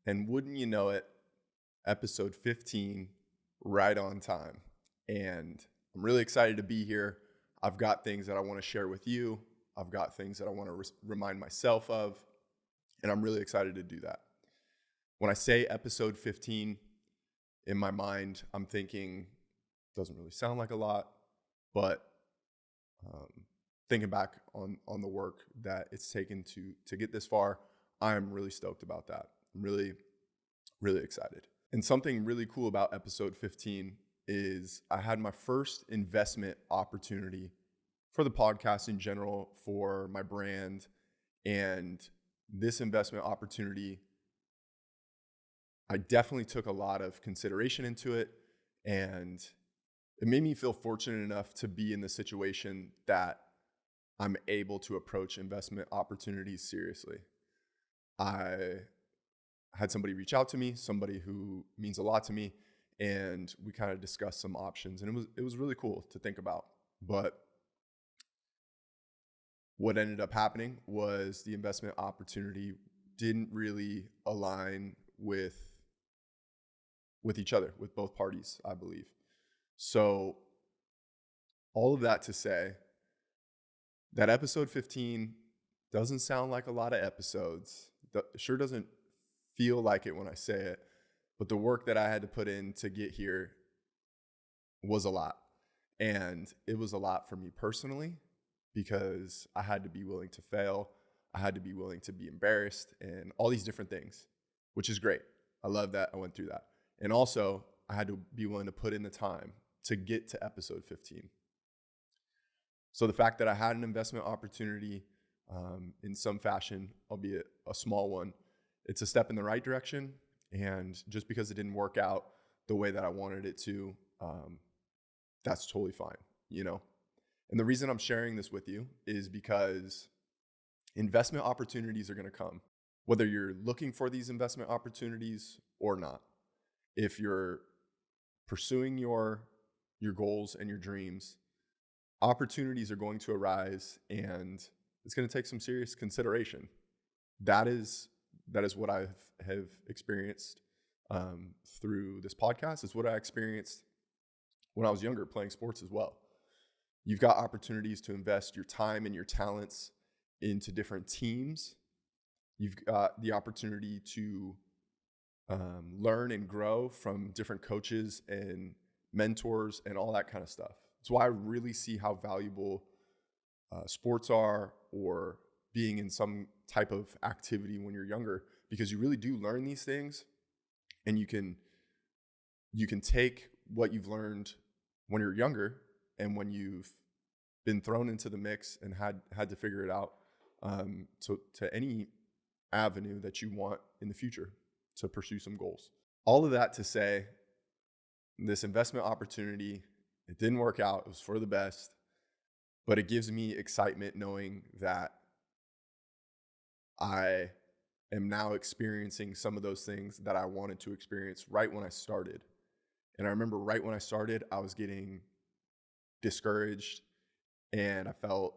And wouldn't you know it, episode 15, right on time. And I'm really excited to be here. I've got things that I want to share with you. I've got things that I want to remind myself of. And I'm really excited to do that. When I say episode 15, in my mind, I'm thinking, doesn't really sound like a lot, but thinking back on the work that it's taken to get this far, I'm really stoked about that. I'm really, really excited. And something really cool about episode 15 is I had my first investment opportunity for the podcast in general, for my brand. And this investment opportunity, I definitely took a lot of consideration into it. And it made me feel fortunate enough to be in the situation that I'm able to approach investment opportunities seriously. I had somebody reach out to me, somebody who means a lot to me, and we kind of discussed some options, and it was really cool to think about. But what ended up happening was the investment opportunity didn't really align with each other, with both parties, I believe. So all of that to say that episode 15 doesn't sound like a lot of episodes. It sure doesn't feel like it when I say it, but the work that I had to put in to get here was a lot. And it was a lot for me personally because I had to be willing to fail. I had to be willing to be embarrassed and all these different things, which is great. I love that I went through that. And also, I had to be willing to put in the time to get to episode 15. So the fact that I had an investment opportunity in some fashion, albeit a small one, it's a step in the right direction. And just because it didn't work out the way that I wanted it to, that's totally fine, you know? And the reason I'm sharing this with you is because investment opportunities are going to come, whether you're looking for these investment opportunities or not. If you're pursuing your goals and your dreams, opportunities are going to arise, and it's going to take some serious consideration. That is what I have experienced through this podcast. It's what I experienced when I was younger playing sports as well. You've got opportunities to invest your time and your talents into different teams. You've got the opportunity to learn and grow from different coaches and mentors and all that kind of stuff. That's why I really see how valuable sports are, or being in some type of activity when you're younger, because you really do learn these things, and you can take what you've learned when you're younger and when you've been thrown into the mix and had to figure it out to any avenue that you want in the future to pursue some goals. All of that to say, this investment opportunity, it didn't work out. It was for the best, but it gives me excitement knowing that I am now experiencing some of those things that I wanted to experience right when I started. And I remember right when I started, I was getting discouraged, and I felt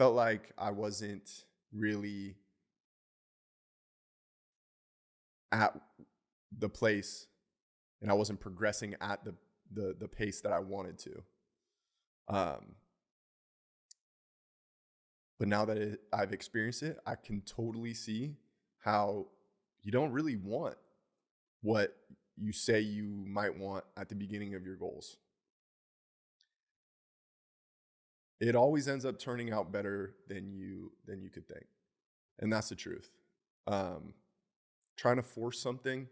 like I wasn't really at the place, and I wasn't progressing at the pace that I wanted to. But now that I've experienced it, I can totally see how you don't really want what you say you might want at the beginning of your goals. It always ends up turning out better than you could think. And that's the truth. Trying to force something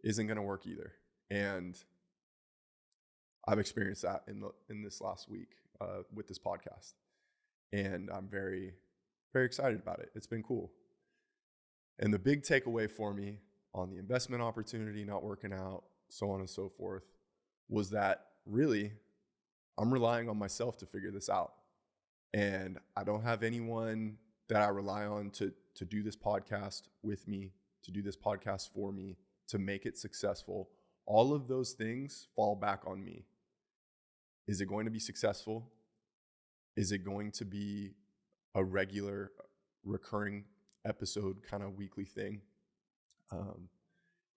isn't going to work either. And I've experienced that in this last week with this podcast. And I'm very, very excited about it. It's been cool. And the big takeaway for me on the investment opportunity not working out, so on and so forth, was that really I'm relying on myself to figure this out. And I don't have anyone that I rely on to do this podcast with me, to do this podcast for me, to make it successful. All of those things fall back on me. Is it going to be successful? Is it going to be a regular, recurring episode kind of weekly thing.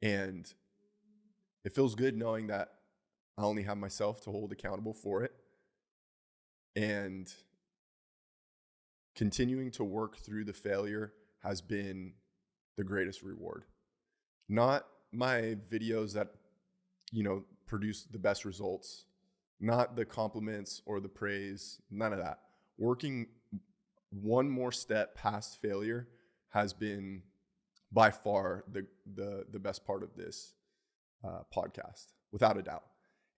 And it feels good knowing that I only have myself to hold accountable for it. And continuing to work through the failure has been the greatest reward. Not my videos that, produce the best results, not the compliments or the praise, none of that. Working one more step past failure has been by far the best part of this podcast, without a doubt.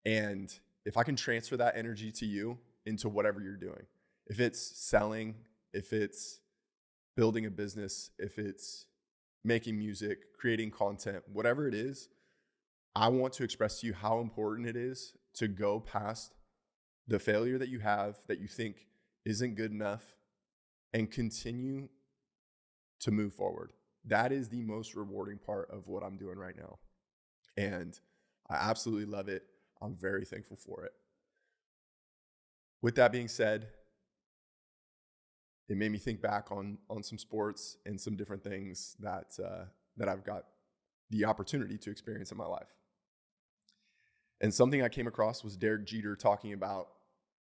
And if I can transfer that energy to you into whatever you're doing, if it's selling, if it's building a business, if it's making music, creating content, whatever it is, I want to express to you how important it is to go past the failure that you have that you think isn't good enough and continue to move forward. That is the most rewarding part of what I'm doing right now. And I absolutely love it. I'm very thankful for it. With that being said, it made me think back on some sports and some different things that I've got the opportunity to experience in my life. And something I came across was Derek Jeter talking about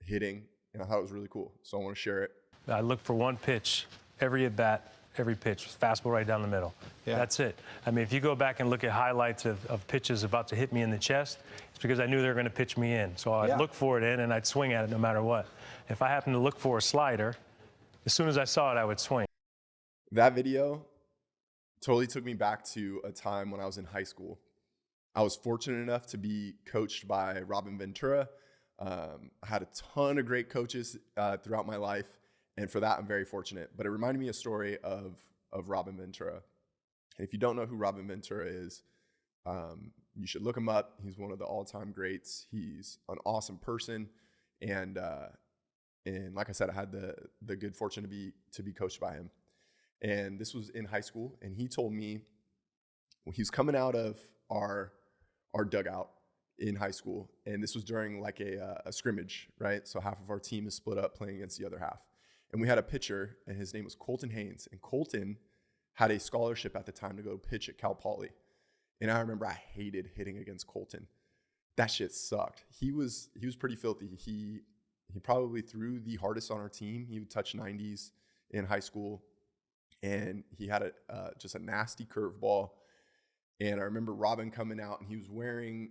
hitting, and I thought it was really cool. So I want to share it. I look for one pitch, every at bat, every pitch, fastball right down the middle. Yeah. That's it. I mean, if you go back and look at highlights of pitches about to hit me in the chest, it's because I knew they were going to pitch me in. So I'd look for it in, and I'd swing at it no matter what. If I happened to look for a slider, as soon as I saw it, I would swing. That video totally took me back to a time when I was in high school. I was fortunate enough to be coached by Robin Ventura. I had a ton of great coaches throughout my life, and for that, I'm very fortunate. But it reminded me a story of Robin Ventura. And if you don't know who Robin Ventura is, you should look him up. He's one of the all-time greats. He's an awesome person, and like I said, I had the good fortune to be coached by him. And this was in high school, and he told me he was coming out of our dugout in high school, and this was during like a scrimmage, right? So half of our team is split up playing against the other half. And we had a pitcher, and his name was Colton Haynes. And Colton had a scholarship at the time to go pitch at Cal Poly. And I remember I hated hitting against Colton. That shit sucked. He was pretty filthy. He probably threw the hardest on our team. He would touch 90s in high school, and he had just a nasty curveball. And I remember Robin coming out, and he was wearing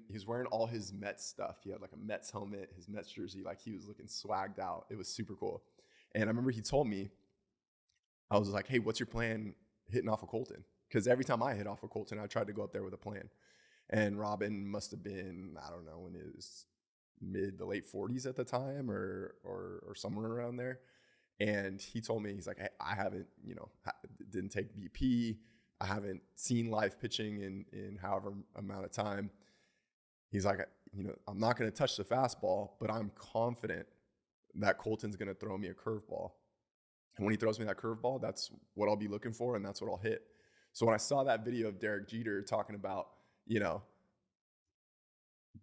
all his Mets stuff. He had like a Mets helmet, his Mets jersey, like he was looking swagged out. It was super cool. And I remember he told me, I was like, hey, what's your plan hitting off of Colton? Because every time I hit off of Colton, I tried to go up there with a plan. And Robin must have been, I don't know, in his mid to late 40s at the time or somewhere around there. And he told me, he's like, hey, I haven't, didn't take BP. I haven't seen live pitching in however amount of time. He's like, I'm not going to touch the fastball, but I'm confident that Colton's going to throw me a curveball. And when he throws me that curveball, that's what I'll be looking for, and that's what I'll hit. So when I saw that video of Derek Jeter talking about,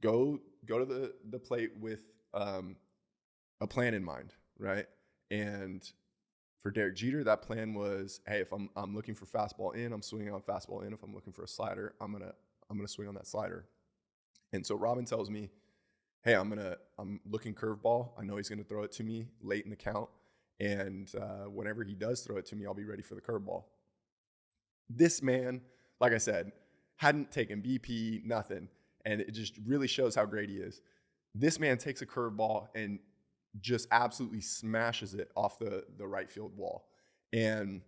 go to the plate with a plan in mind, right? And for Derek Jeter, that plan was, hey, if I'm looking for fastball in, I'm swinging on fastball in. If I'm looking for a slider, I'm gonna swing on that slider. And so Robin tells me, hey, I'm looking curveball. I know he's gonna throw it to me late in the count, and whenever he does throw it to me, I'll be ready for the curveball. This man, like I said, hadn't taken BP, nothing, and it just really shows how great he is. This man takes a curveball and just absolutely smashes it off the right field wall. And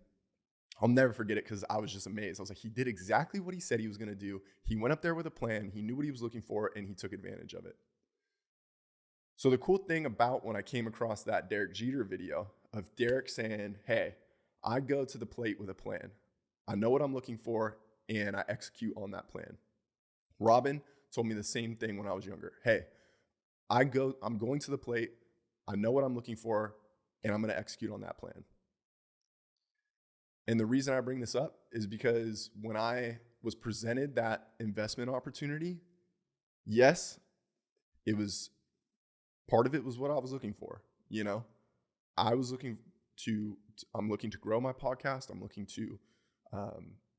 I'll never forget it because I was just amazed. I was like, he did exactly what he said he was going to do. He went up there with a plan. He knew what he was looking for, and he took advantage of it. So the cool thing about when I came across that Derek Jeter video of Derek saying, hey, I go to the plate with a plan. I know what I'm looking for, and I execute on that plan. Robin told me the same thing when I was younger. Hey, I'm going to the plate. I know what I'm looking for, and I'm going to execute on that plan. And the reason I bring this up is because when I was presented that investment opportunity, yes, part of it was what I was looking for. I'm looking to grow my podcast. I'm looking to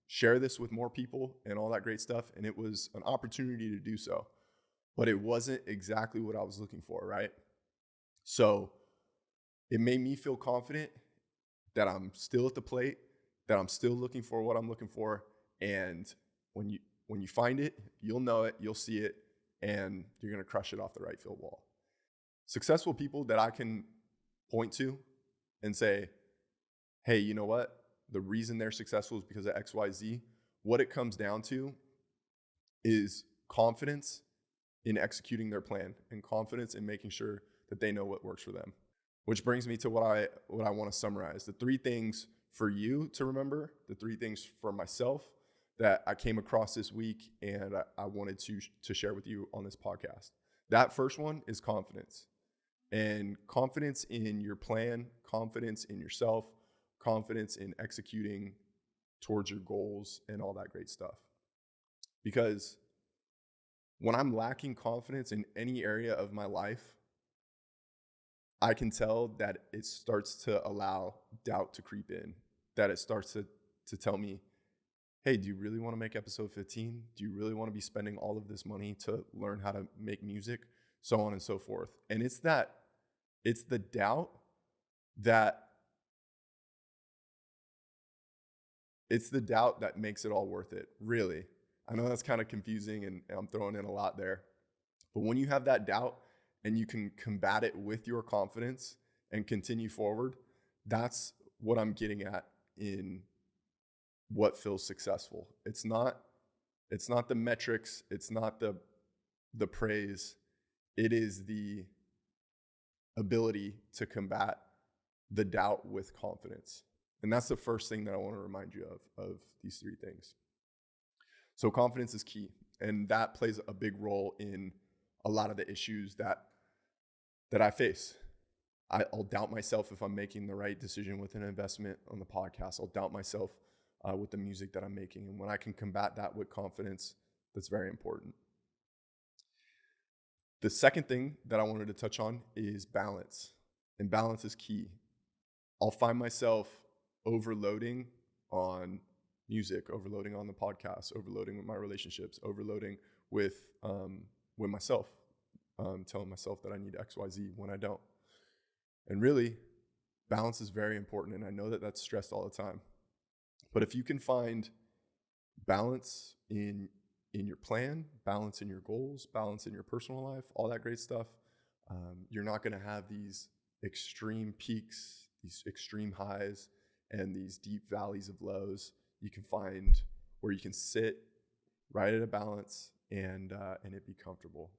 share this with more people and all that great stuff. And it was an opportunity to do so, but it wasn't exactly what I was looking for, right? So it made me feel confident that I'm still at the plate, that I'm still looking for what I'm looking for. And when you find it, you'll know it, you'll see it, and you're going to crush it off the right field wall. Successful people that I can point to and say, hey, you know what? The reason they're successful is because of X, Y, Z. What it comes down to is confidence in executing their plan and confidence in making sure that they know what works for them. Which brings me to what I want to summarize. The 3 things for you to remember, the 3 things for myself that I came across this week and I wanted to share with you on this podcast. That first one is confidence. And confidence in your plan, confidence in yourself, confidence in executing towards your goals and all that great stuff. Because when I'm lacking confidence in any area of my life, I can tell that it starts to allow doubt to creep in, that it starts to tell me, hey, do you really want to make episode 15? Do you really want to be spending all of this money to learn how to make music? So on and so forth. And it's the doubt that makes it all worth it, really. I know that's kind of confusing and I'm throwing in a lot there. But when you have that doubt and you can combat it with your confidence and continue forward, that's what I'm getting at in what feels successful. It's not the metrics, it's not the praise. It is the ability to combat the doubt with confidence. And that's the first thing that I want to remind you of these 3 things. So confidence is key, and that plays a big role in a lot of the issues that I face. I'll doubt myself if I'm making the right decision with an investment on the podcast. I'll doubt myself with the music that I'm making. And when I can combat that with confidence, that's very important. The second thing that I wanted to touch on is balance. And balance is key. I'll find myself overloading on music, overloading on the podcast, overloading with my relationships, overloading with myself, telling myself that I need X, Y, Z when I don't. And really, balance is very important. And I know that that's stressed all the time. But if you can find balance in your plan, balance in your goals, balance in your personal life, all that great stuff, you're not going to have these extreme peaks, these extreme highs, and these deep valleys of lows. You can find where you can sit right at a balance and it be comfortable.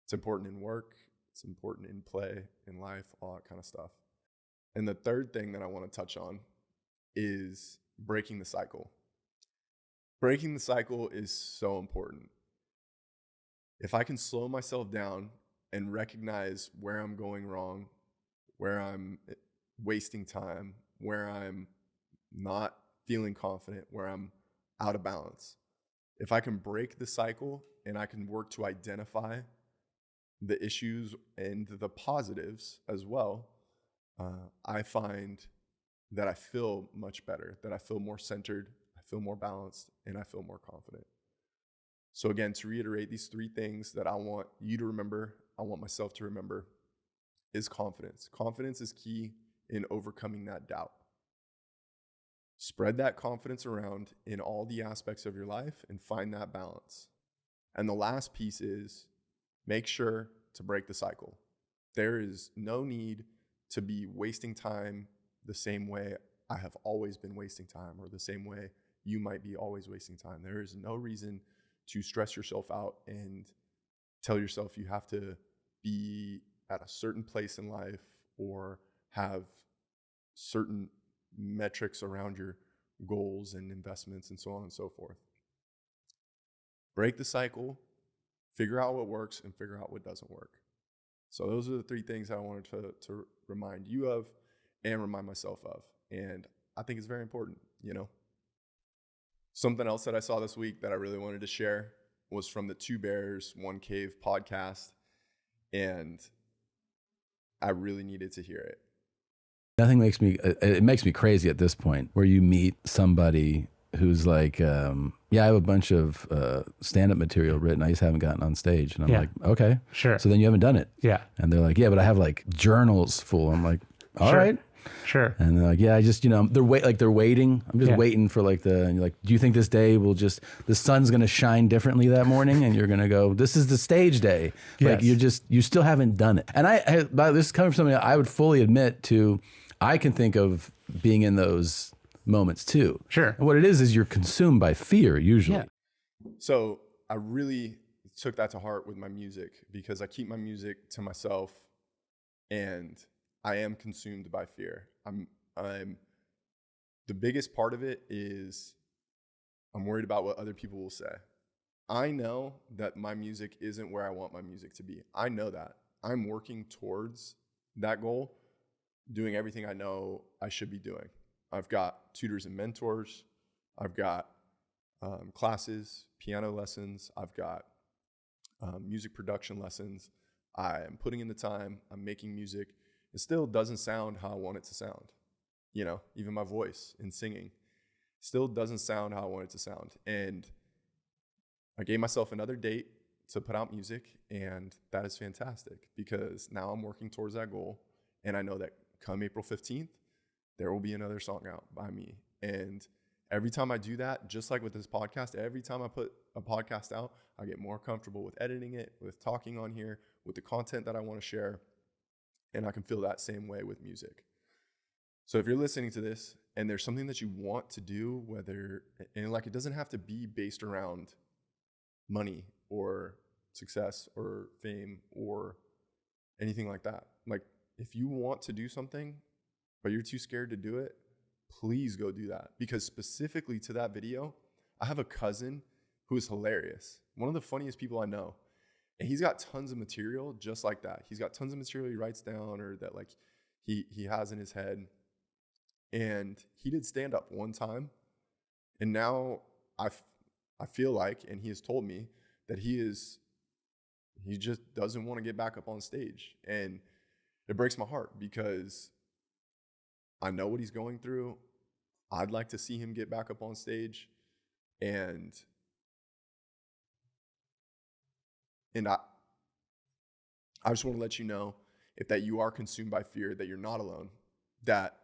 It's important in work. It's important in play, in life, all that kind of stuff. And the third thing that I want to touch on is breaking the cycle. Breaking the cycle is so important. If I can slow myself down and recognize where I'm going wrong, where I'm wasting time, where I'm not feeling confident, where I'm out of balance. If I can break the cycle and I can work to identify the issues and the positives as well, I find that I feel much better, that I feel more centered, I feel more balanced, and I feel more confident. So again, to reiterate, these 3 things that I want you to remember, I want myself to remember, is confidence. Confidence is key in overcoming that doubt. Spread that confidence around in all the aspects of your life and find that balance. And the last piece is make sure to break the cycle. There is no need to be wasting time the same way I have always been wasting time, or the same way you might be always wasting time. There is no reason to stress yourself out and tell yourself you have to be at a certain place in life or have certain metrics around your goals and investments and so on and so forth. Break the cycle, figure out what works, and figure out what doesn't work. So those are the 3 things I wanted to remind you of and remind myself of. And I think it's very important, Something else that I saw this week that I really wanted to share was from the 2 Bears, 1 Cave podcast. And I really needed to hear it. It makes me crazy at this point where you meet somebody who's like, yeah, I have a bunch of stand-up material written. I just haven't gotten on stage. And I'm like, okay. Sure. So then you haven't done it. Yeah. And they're like, yeah, but I have like journals full. I'm like, all right. Sure. And they're like, yeah, I just, they're waiting. I'm just waiting for like and you're like, do you think this day the sun's going to shine differently that morning? And you're going to go, this is the stage day. Like you still haven't done it. And this is coming from something I would fully admit to. I can think of being in those moments too. Sure. And what it is you're consumed by fear usually. Yeah. So I really took that to heart with my music, because I keep my music to myself and I am consumed by fear. I'm the biggest part of it is I'm worried about what other people will say. I know that my music isn't where I want my music to be. I know that. I'm working towards that goal, doing everything I know I should be doing. I've got tutors and mentors. I've got classes, piano lessons. I've got music production lessons. I am putting in the time. I'm making music. It still doesn't sound how I want it to sound. Even my voice in singing still doesn't sound how I want it to sound. And I gave myself another date to put out music, and that is fantastic because now I'm working towards that goal. And I know that come April 15th, there will be another song out by me. And every time I do that, just like with this podcast, every time I put a podcast out, I get more comfortable with editing it, with talking on here, with the content that I want to share. And I can feel that same way with music. So if you're listening to this and there's something that you want to do, it doesn't have to be based around money or success or fame or anything like that. Like, if you want to do something, but you're too scared to do it, please go do that. Because specifically to that video, I have a cousin who is hilarious. One of the funniest people I know. And he's got tons of material just like that. He's got tons of material he writes down or that like he has in his head. And he did stand up one time. And now I feel like, and he has told me that he just doesn't want to get back up on stage. And it breaks my heart because I know what he's going through. I'd like to see him get back up on stage. And I just want to let you know, if that you are consumed by fear, that you're not alone, that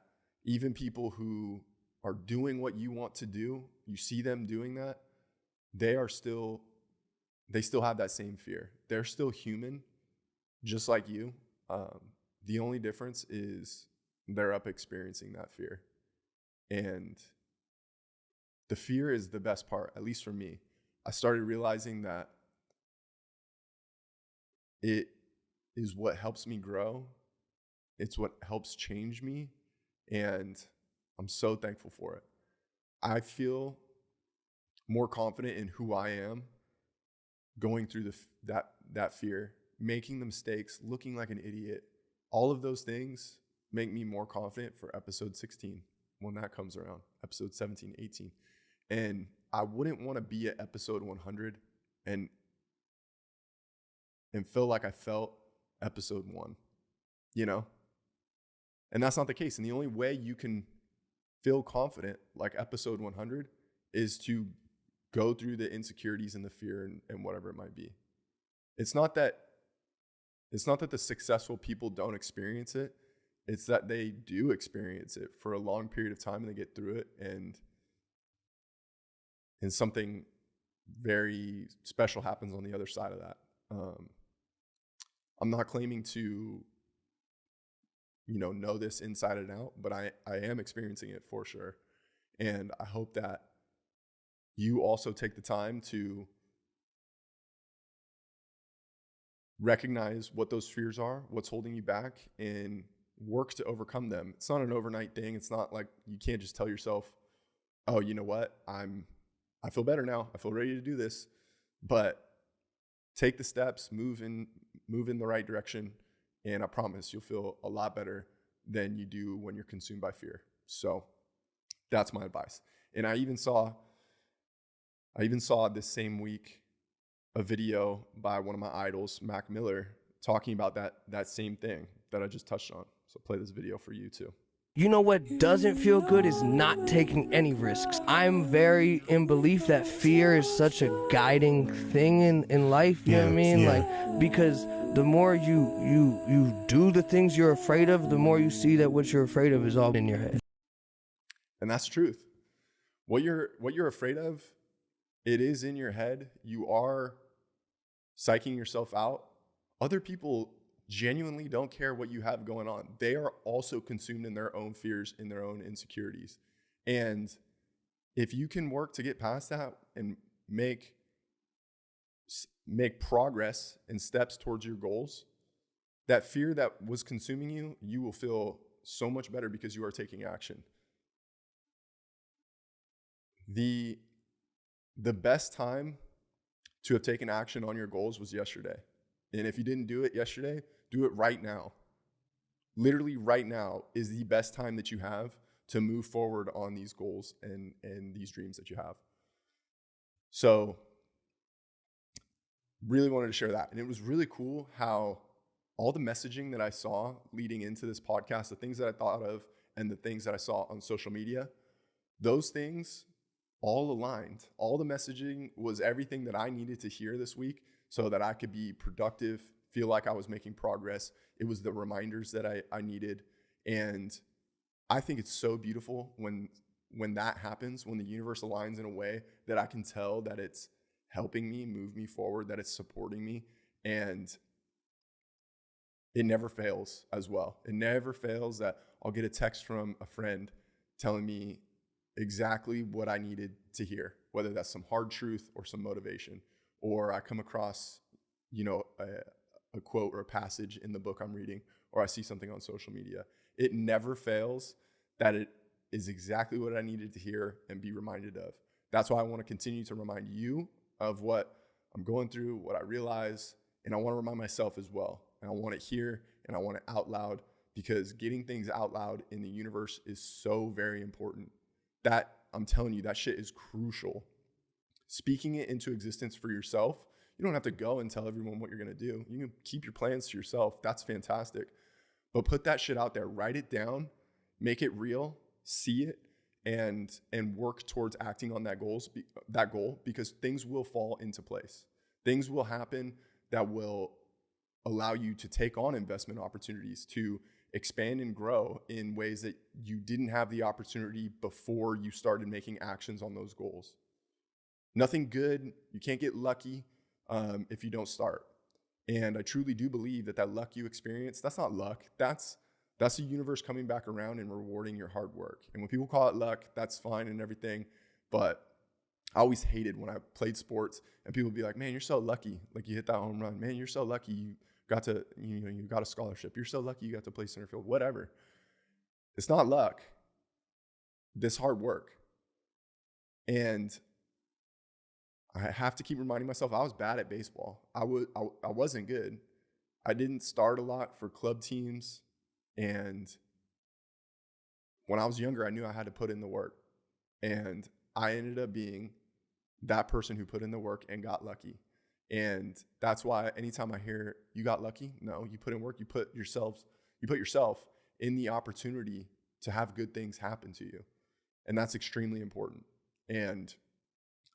even people who are doing what you want to do, you see them doing that, they still have that same fear. They're still human, just like you. The only difference is they're up experiencing that fear. And the fear is the best part, at least for me. I started realizing that it is what helps me grow. It's what helps change me. And I'm so thankful for it. I feel more confident in who I am going through that fear, making the mistakes, looking like an idiot. All of those things make me more confident for episode 16 when that comes around, episode 17, 18. And I wouldn't want to be at episode 100 and feel like I felt episode 1, And that's not the case. And the only way you can feel confident like episode 100 is to go through the insecurities and the fear and whatever it might be. It's not that the successful people don't experience it. It's that they do experience it for a long period of time and they get through it, and something very special happens on the other side of that. I'm not claiming to, know this inside and out, but I am experiencing it for sure. And I hope that you also take the time to recognize what those fears are, what's holding you back, and work to overcome them. It's not an overnight thing. It's not like you can't just tell yourself, oh, you know what? I feel better now. I feel ready to do this. But take the steps, move in the right direction, and I promise you'll feel a lot better than you do when you're consumed by fear. So that's my advice. And I even saw this same week a video by one of my idols, Mac Miller, talking about that same thing that I just touched on. So play this video for you too. You know what doesn't feel good is not taking any risks. I'm very in belief that fear is such a guiding thing in life, you know what I mean? Like, because the more you do the things you're afraid of, the more you see that what you're afraid of is all in your head. And that's truth. What you're afraid of, it is in your head. You are psyching yourself out. Other people genuinely don't care what you have going on. They are also consumed in their own fears, in their own insecurities. And if you can work to get past that and make progress and steps towards your goals, that fear that was consuming you, you will feel so much better because you are taking action. The best time to have taken action on your goals was yesterday. And if you didn't do it yesterday, do it right now. Literally right now is the best time that you have to move forward on these goals and these dreams that you have. So really wanted to share that. And it was really cool how all the messaging that I saw leading into this podcast, the things that I thought of and the things that I saw on social media, those things all aligned. All the messaging was everything that I needed to hear this week so that I could be productive, feel like I was making progress. It was the reminders that I needed. And I think it's so beautiful when that happens, when the universe aligns in a way that I can tell that it's helping me move me forward, that it's supporting me. And it never fails as well. It never fails that I'll get a text from a friend telling me exactly what I needed to hear, whether that's some hard truth or some motivation, or I come across, a quote or a passage in the book I'm reading, or I see something on social media. It never fails that it is exactly what I needed to hear and be reminded of. That's why I want to continue to remind you of what I'm going through, what I realize, and I want to remind myself as well. And I want it here and I want it out loud, because getting things out loud in the universe is so very important. That, I'm telling you, that shit is crucial. Speaking it into existence for yourself, you don't have to go and tell everyone what you're going to do. You can keep your plans to yourself. That's fantastic. But put that shit out there, write it down, make it real, see it, and work towards acting on that goal, because things will fall into place. Things will happen that will allow you to take on investment opportunities, to expand and grow in ways that you didn't have the opportunity before you started making actions on those goals. Nothing good, you can't get lucky if you don't start. And I truly do believe that luck you experience, that's not luck. That's the universe coming back around and rewarding your hard work. And when people call it luck, that's fine and everything. But I always hated when I played sports and people would be like, man, you're so lucky. Like, you hit that home run. Man, you're so lucky. You got to, you got a scholarship. You're so lucky you got to play center field, whatever. It's not luck. This hard work. And I have to keep reminding myself, I was bad at baseball. I wasn't good. I didn't start a lot for club teams. And when I was younger, I knew I had to put in the work. And I ended up being that person who put in the work and got lucky. And that's why anytime I hear you got lucky, no, you put in work, you put yourself in the opportunity to have good things happen to you. And that's extremely important. And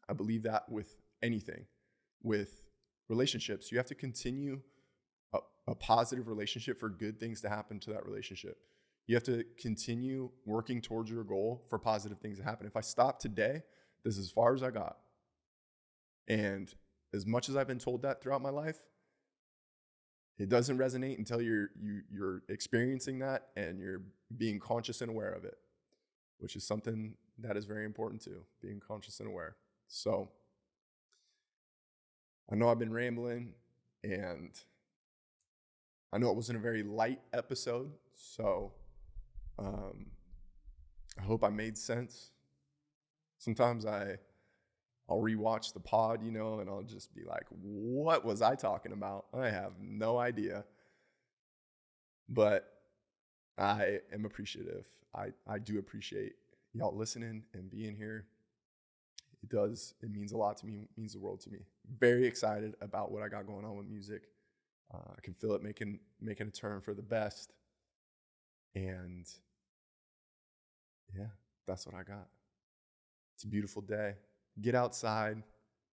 I believe that with anything, with relationships, you have to continue a positive relationship for good things to happen to that relationship. You have to continue working towards your goal for positive things to happen. If I stop today, this is as far as I got. And as much as I've been told that throughout my life, it doesn't resonate until you're experiencing that and you're being conscious and aware of it, which is something that is very important too, being conscious and aware. So I know I've been rambling, and I know it wasn't a very light episode, so I hope I made sense. Sometimes I'll rewatch the pod, and I'll just be like, what was I talking about? I have no idea. But I am appreciative. I do appreciate y'all listening and being here. It means a lot to me. It means the world to me. Very excited about what I got going on with music. I can feel it making a turn for the best. And Yeah, that's what I got. It's a beautiful day. Get outside,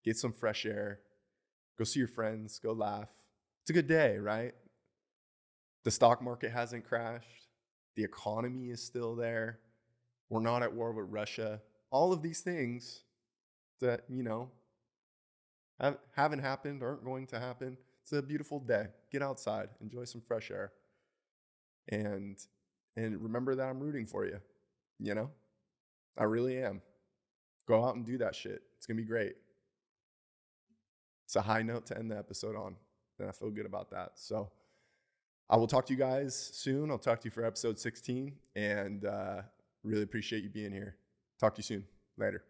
get some fresh air, go see your friends, go laugh. It's a good day, right? The stock market hasn't crashed. The economy is still there. We're not at war with Russia. All of these things that, haven't happened, aren't going to happen. It's a beautiful day. Get outside, enjoy some fresh air. And remember that I'm rooting for you. I really am. Go out and do that shit. It's going to be great. It's a high note to end the episode on, and I feel good about that. So I will talk to you guys soon. I'll talk to you for episode 16, and really appreciate you being here. Talk to you soon. Later.